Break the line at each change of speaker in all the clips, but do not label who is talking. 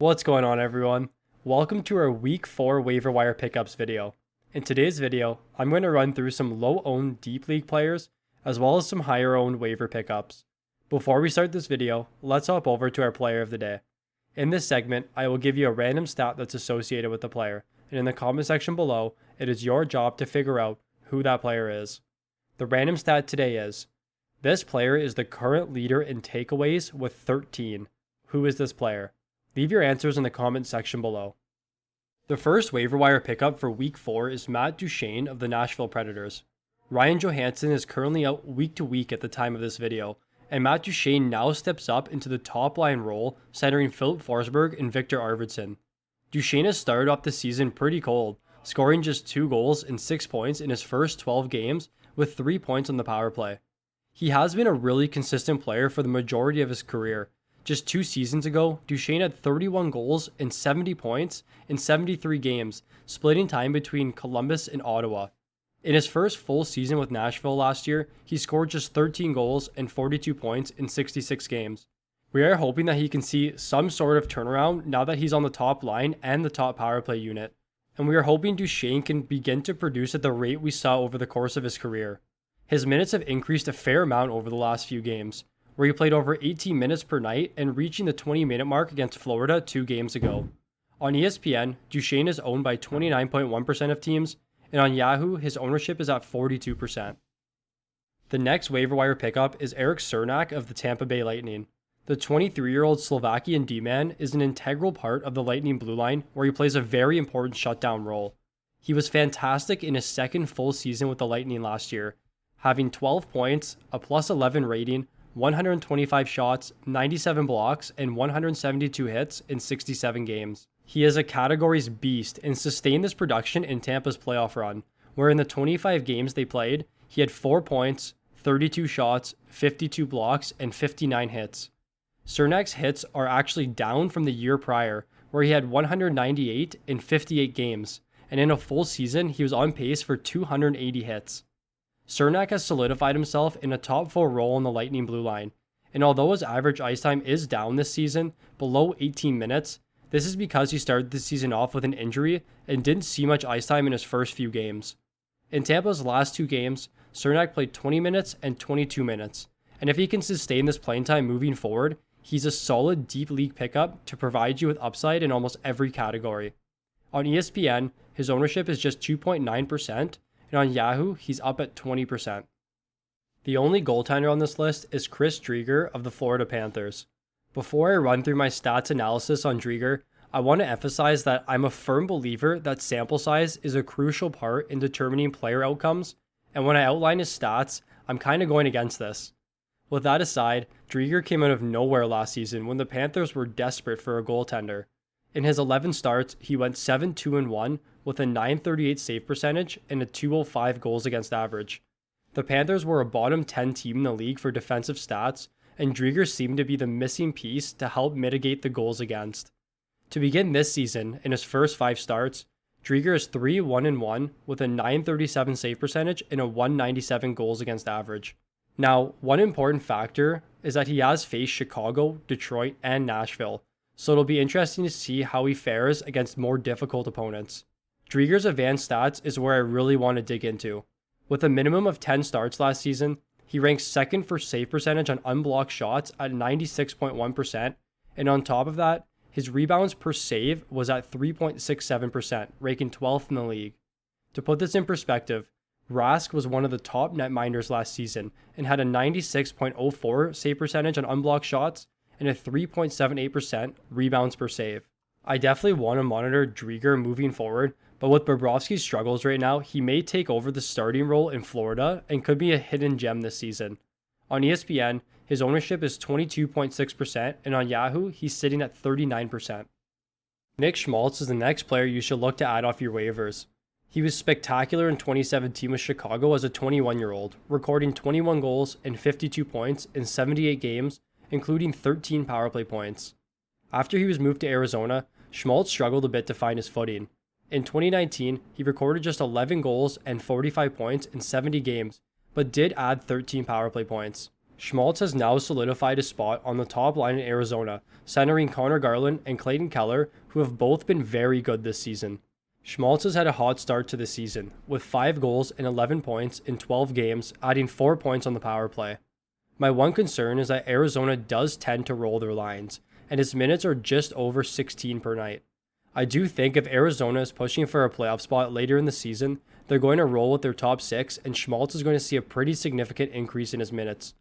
What's going on, everyone? Welcome to our Week 4 waiver wire pickups video. In today's video, I'm going to run through some low-owned deep league players, as well as some higher-owned waiver pickups. Before we start this video, let's hop over to our player of the day. In this segment, I will give you a random stat that's associated with the player, and in the comment section below, it is your job to figure out who that player is. The random stat today is, this player is the current leader in takeaways with 13. Who is this player? Leave your answers in the comment section below. The first waiver wire pickup for Week 4 is Matt Duchene of the Nashville Predators. Ryan Johansson is currently out week to week at the time of this video, and Matt Duchene now steps up into the top line role, centering Philip Forsberg and Victor Arvidsson. Duchene has started off the season pretty cold, scoring just 2 goals and 6 points in his first 12 games with 3 points on the power play. He has been a really consistent player for the majority of his career. Just 2 seasons ago, Duchene had 31 goals and 70 points in 73 games, splitting time between Columbus and Ottawa. In his first full season with Nashville last year, he scored just 13 goals and 42 points in 66 games. We are hoping that he can see some sort of turnaround now that he's on the top line and the top power play unit, and we are hoping Duchene can begin to produce at the rate we saw over the course of his career. His minutes have increased a fair amount over the last few games, where he played over 18 minutes per night and reaching the 20-minute mark against Florida 2 games ago. On ESPN, Duchene is owned by 29.1% of teams, and on Yahoo, his ownership is at 42%. The next waiver wire pickup is Erik Cernak of the Tampa Bay Lightning. The 23-year-old Slovakian D-man is an integral part of the Lightning blue line, where he plays a very important shutdown role. He was fantastic in his second full season with the Lightning last year, having 12 points, a +11 rating, 125 shots, 97 blocks, and 172 hits in 67 games. He is a categories beast and sustained this production in Tampa's playoff run, where in the 25 games they played, he had 4 points, 32 shots, 52 blocks, and 59 hits. Cernak's hits are actually down from the year prior, where he had 198 in 58 games, and in a full season, he was on pace for 280 hits. Cernak has solidified himself in a top 4 role in the Lightning blue line, and although his average ice time is down this season, below 18 minutes, this is because he started the season off with an injury and didn't see much ice time in his first few games. In Tampa's last 2 games, Cernak played 20 minutes and 22 minutes, and if he can sustain this playing time moving forward, he's a solid deep league pickup to provide you with upside in almost every category. On ESPN, his ownership is just 2.9%, and on Yahoo, he's up at 20%. The only goaltender on this list is Chris Driedger of the Florida Panthers. Before I run through my stats analysis on Driedger, I want to emphasize that I'm a firm believer that sample size is a crucial part in determining player outcomes, and when I outline his stats, I'm kind of going against this. With that aside, Driedger came out of nowhere last season when the Panthers were desperate for a goaltender. In his 11 starts, he went 7-2-1 with a .938 save percentage and a .205 goals against average. The Panthers were a bottom 10 team in the league for defensive stats, and Driedger seemed to be the missing piece to help mitigate the goals against. To begin this season, in his first 5 starts, Driedger is 3-1-1 with a .937 save percentage and a .197 goals against average. Now, one important factor is that he has faced Chicago, Detroit, and Nashville, so it'll be interesting to see how he fares against more difficult opponents. Driedger's advanced stats is where I really want to dig into. With a minimum of 10 starts last season, he ranks second for save percentage on unblocked shots at 96.1%, and on top of that, his rebounds per save was at 3.67%, ranking 12th in the league. To put this in perspective, Rask was one of the top netminders last season and had a 96.04 save percentage on unblocked shots and a 3.78% rebounds per save. I definitely want to monitor Driedger moving forward, but with Bobrovsky's struggles right now, he may take over the starting role in Florida and could be a hidden gem this season. On ESPN, his ownership is 22.6%, and on Yahoo, he's sitting at 39%. Nick Schmaltz is the next player you should look to add off your waivers. He was spectacular in 2017 with Chicago as a 21-year-old, recording 21 goals and 52 points in 78 games, including 13 power play points. After he was moved to Arizona, Schmaltz struggled a bit to find his footing. In 2019, he recorded just 11 goals and 45 points in 70 games, but did add 13 power play points. Schmaltz has now solidified his spot on the top line in Arizona, centering Connor Garland and Clayton Keller, who have both been very good this season. Schmaltz has had a hot start to the season, with 5 goals and 11 points in 12 games, adding 4 points on the power play. My one concern is that Arizona does tend to roll their lines, and his minutes are just over 16 per night. I do think if Arizona is pushing for a playoff spot later in the season, they're going to roll with their top 6, and Schmaltz is going to see a pretty significant increase in his minutes.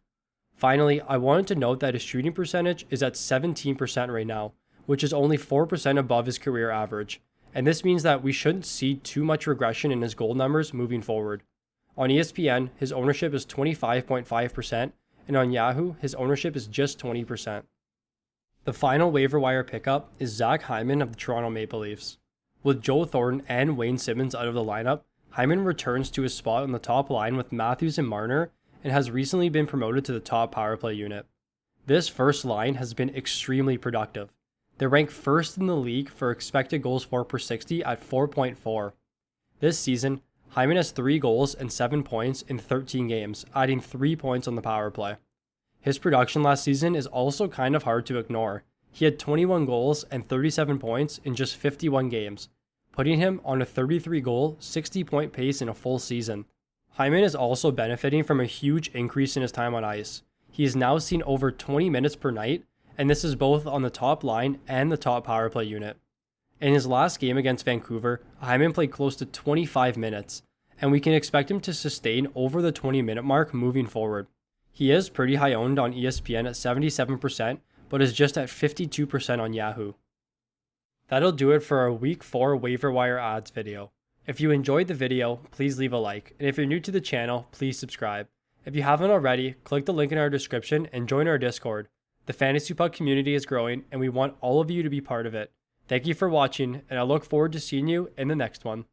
Finally, I wanted to note that his shooting percentage is at 17% right now, which is only 4% above his career average, and this means that we shouldn't see too much regression in his goal numbers moving forward. On ESPN, his ownership is 25.5%, and on Yahoo, his ownership is just 20%. The final waiver wire pickup is Zach Hyman of the Toronto Maple Leafs. With Joe Thornton and Wayne Simmons out of the lineup, Hyman returns to his spot on the top line with Matthews and Marner, and has recently been promoted to the top power play unit. This first line has been extremely productive. They rank first in the league for expected goals for per 60 at 4.4. This season, Hyman has 3 goals and 7 points in 13 games, adding 3 points on the power play. His production last season is also kind of hard to ignore. He had 21 goals and 37 points in just 51 games, putting him on a 33-goal, 60-point pace in a full season. Hyman is also benefiting from a huge increase in his time on ice. He has now seen over 20 minutes per night, and this is both on the top line and the top power play unit. In his last game against Vancouver, Hyman played close to 25 minutes, and we can expect him to sustain over the 20-minute mark moving forward. He is pretty high owned on ESPN at 77%, but is just at 52% on Yahoo. That'll do it for our Week 4 waiver wire odds video. If you enjoyed the video, please leave a like, and if you're new to the channel, please subscribe. If you haven't already, click the link in our description and join our Discord. The Fantasy Puck community is growing, and we want all of you to be part of it. Thank you for watching, and I look forward to seeing you in the next one.